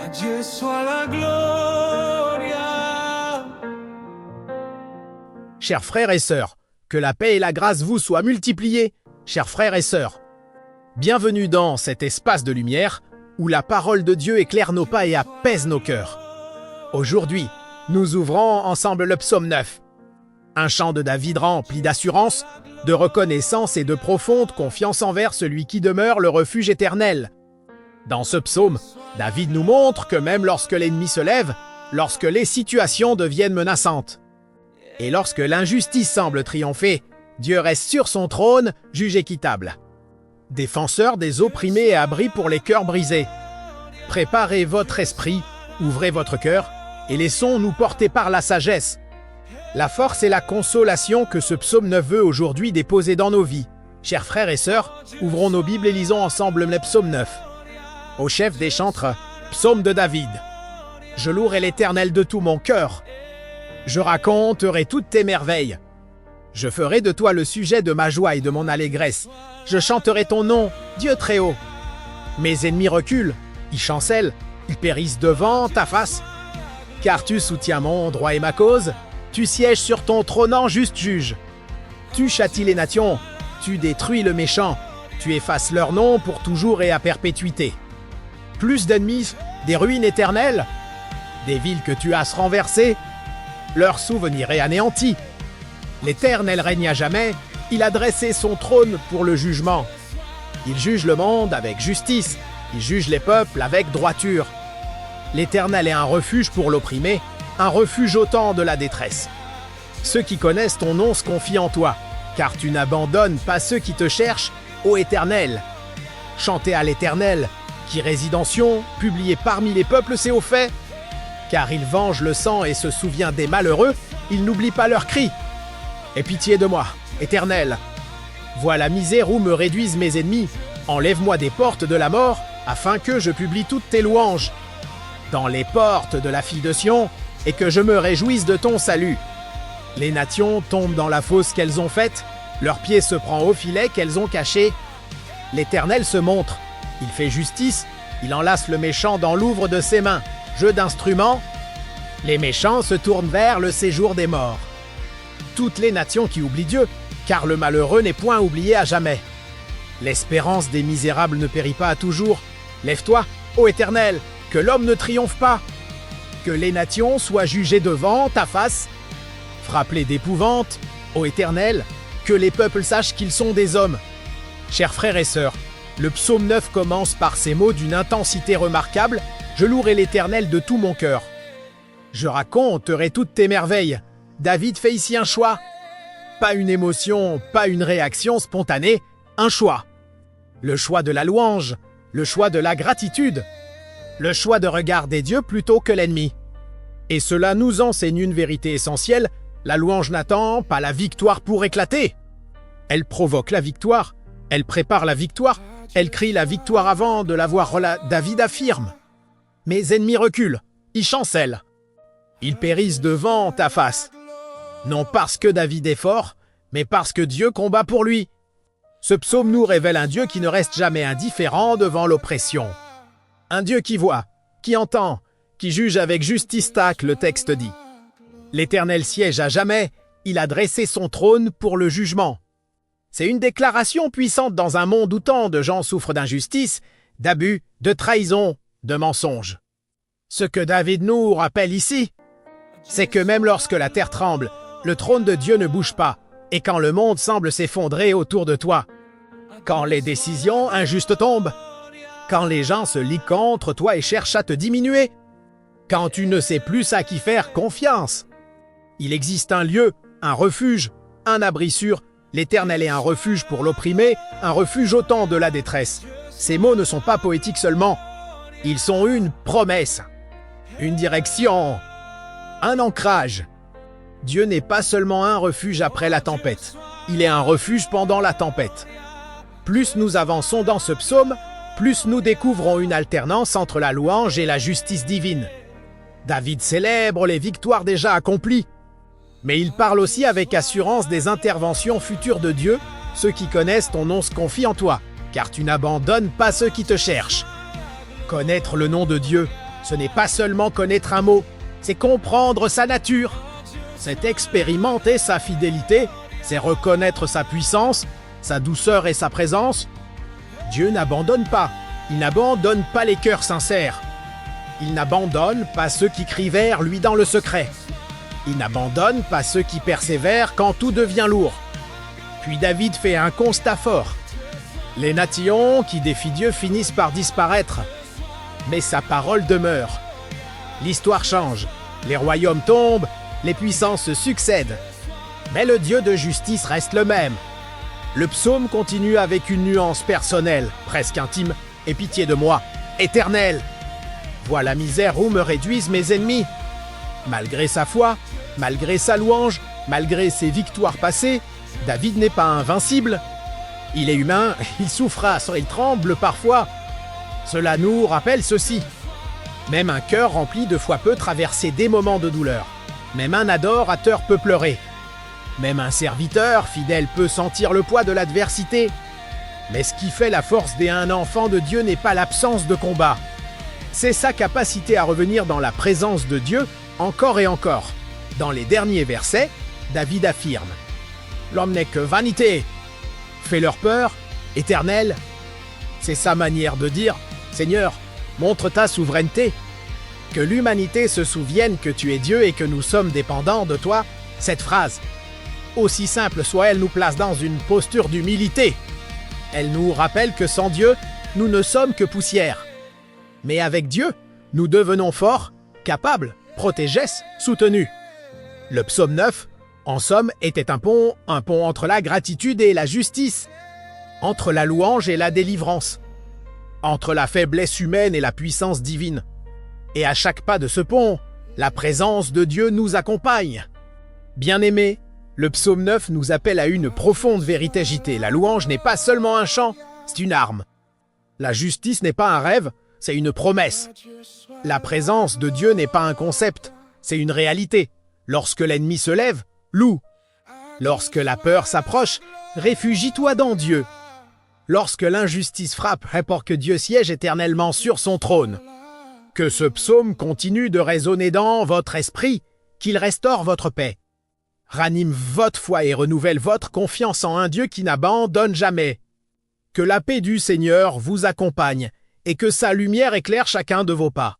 A Dieu soit la gloria. Chers frères et sœurs, que la paix et la grâce vous soient multipliées, chers frères et sœurs. Bienvenue dans cet espace de lumière où la parole de Dieu éclaire nos pas et apaise nos cœurs. Aujourd'hui, nous ouvrons ensemble le psaume 9. Un chant de David rempli d'assurance, de reconnaissance et de profonde confiance envers celui qui demeure le refuge éternel. Dans ce psaume, David nous montre que même lorsque l'ennemi se lève, lorsque les situations deviennent menaçantes, et lorsque l'injustice semble triompher, Dieu reste sur son trône, juge équitable. Défenseur des opprimés et abri pour les cœurs brisés. Préparez votre esprit, ouvrez votre cœur, et laissons-nous porter par la sagesse. La force et la consolation que ce psaume 9 veut aujourd'hui déposer dans nos vies. Chers frères et sœurs, ouvrons nos Bibles et lisons ensemble le psaume 9. Au chef des chantres, psaume de David. Je louerai l'Éternel de tout mon cœur. Je raconterai toutes tes merveilles. Je ferai de toi le sujet de ma joie et de mon allégresse. Je chanterai ton nom, Dieu très haut. Mes ennemis reculent, ils chancellent, ils périssent devant ta face. Car tu soutiens mon droit et ma cause, tu sièges sur ton trône en juste juge. Tu châties les nations, tu détruis le méchant, tu effaces leur nom pour toujours et à perpétuité. Plus d'ennemis, des ruines éternelles, des villes que tu as renversées, leur souvenir est anéanti. L'Éternel règne à jamais, il a dressé son trône pour le jugement. Il juge le monde avec justice, il juge les peuples avec droiture. L'Éternel est un refuge pour l'opprimé, un refuge au temps de la détresse. Ceux qui connaissent ton nom se confient en toi, car tu n'abandonnes pas ceux qui te cherchent, ô Éternel. Chantez à l'Éternel, qui réside en Sion, publié parmi les peuples ses hauts faits. Car il venge le sang et se souvient des malheureux, il n'oublie pas leurs cris. Aie pitié de moi, Éternel. Vois la misère où me réduisent mes ennemis. Enlève-moi des portes de la mort, afin que je publie toutes tes louanges. Dans les portes de la fille de Sion, et que je me réjouisse de ton salut. Les nations tombent dans la fosse qu'elles ont faite, leur pied se prend au filet qu'elles ont caché. L'Éternel se montre, il fait justice, il enlace le méchant dans l'ouvre de ses mains. Jeu d'instruments, les méchants se tournent vers le séjour des morts. Toutes les nations qui oublient Dieu, car le malheureux n'est point oublié à jamais. L'espérance des misérables ne périt pas à toujours. Lève-toi, ô Éternel, que l'homme ne triomphe pas. Que les nations soient jugées devant ta face. Frappe-les d'épouvante, ô Éternel, que les peuples sachent qu'ils sont des hommes. Chers frères et sœurs, le psaume 9 commence par ces mots d'une intensité remarquable. Je louerai l'Éternel de tout mon cœur. Je raconterai toutes tes merveilles. David fait ici un choix. Pas une émotion, pas une réaction spontanée, un choix. Le choix de la louange, le choix de la gratitude, le choix de regarder Dieu plutôt que l'ennemi. Et cela nous enseigne une vérité essentielle, la louange n'attend pas la victoire pour éclater. Elle provoque la victoire, elle prépare la victoire, elle crie la victoire avant de l'avoir. David affirme. Mes ennemis reculent, ils chancellent. Ils périssent devant ta face. Non parce que David est fort, mais parce que Dieu combat pour lui. Ce psaume nous révèle un Dieu qui ne reste jamais indifférent devant l'oppression. Un Dieu qui voit, qui entend, qui juge avec justice, le texte dit. L'Éternel siège à jamais, il a dressé son trône pour le jugement. C'est une déclaration puissante dans un monde où tant de gens souffrent d'injustice, d'abus, de trahison, de mensonges. Ce que David nous rappelle ici, c'est que même lorsque la terre tremble, le trône de Dieu ne bouge pas, et quand le monde semble s'effondrer autour de toi, quand les décisions injustes tombent, quand les gens se lient contre toi et cherchent à te diminuer, quand tu ne sais plus à qui faire confiance, il existe un lieu, un refuge, un abri sûr. L'Éternel est un refuge pour l'opprimé, un refuge au temps de la détresse. Ces mots ne sont pas poétiques seulement, ils sont une promesse, une direction, un ancrage. Dieu n'est pas seulement un refuge après la tempête, il est un refuge pendant la tempête. Plus nous avançons dans ce psaume, plus nous découvrons une alternance entre la louange et la justice divine. David célèbre les victoires déjà accomplies, mais il parle aussi avec assurance des interventions futures de Dieu. Ceux qui connaissent ton nom se confient en toi, car tu n'abandonnes pas ceux qui te cherchent. Connaître le nom de Dieu, ce n'est pas seulement connaître un mot, c'est comprendre sa nature. C'est expérimenter sa fidélité, c'est reconnaître sa puissance, sa douceur et sa présence. Dieu n'abandonne pas, il n'abandonne pas les cœurs sincères. Il n'abandonne pas ceux qui crient vers lui dans le secret. Il n'abandonne pas ceux qui persévèrent quand tout devient lourd. Puis David fait un constat fort. Les nations qui défient Dieu finissent par disparaître, mais sa parole demeure. L'histoire change, les royaumes tombent, les puissances se succèdent. Mais le Dieu de justice reste le même. Le psaume continue avec une nuance personnelle, presque intime, et pitié de moi, éternel. Vois la misère où me réduisent mes ennemis. Malgré sa foi, malgré sa louange, malgré ses victoires passées, David n'est pas invincible. Il est humain, il souffrasse, il tremble parfois. Cela nous rappelle ceci. Même un cœur rempli de foi peut traverser des moments de douleur. Même un adorateur peut pleurer. Même un serviteur fidèle peut sentir le poids de l'adversité. Mais ce qui fait la force d'un enfant de Dieu n'est pas l'absence de combat. C'est sa capacité à revenir dans la présence de Dieu encore et encore. Dans les derniers versets, David affirme « L'homme n'est que vanité. Fais-leur peur, Éternel. » C'est sa manière de dire « Seigneur, montre ta souveraineté. » Que l'humanité se souvienne que tu es Dieu et que nous sommes dépendants de toi, cette phrase, aussi simple soit-elle, nous place dans une posture d'humilité. Elle nous rappelle que sans Dieu, nous ne sommes que poussière. Mais avec Dieu, nous devenons forts, capables, protégés, soutenus. Le psaume 9, en somme, était un pont entre la gratitude et la justice, entre la louange et la délivrance, entre la faiblesse humaine et la puissance divine. Et à chaque pas de ce pont, la présence de Dieu nous accompagne. Bien-aimés, le psaume 9 nous appelle à une profonde vérité agitée. La louange n'est pas seulement un chant, c'est une arme. La justice n'est pas un rêve, c'est une promesse. La présence de Dieu n'est pas un concept, c'est une réalité. Lorsque l'ennemi se lève, loue. Lorsque la peur s'approche, réfugie-toi dans Dieu. Lorsque l'injustice frappe, pour que Dieu siège éternellement sur son trône. Que ce psaume continue de résonner dans votre esprit, qu'il restaure votre paix. Ranime votre foi et renouvelle votre confiance en un Dieu qui n'abandonne jamais. Que la paix du Seigneur vous accompagne et que sa lumière éclaire chacun de vos pas.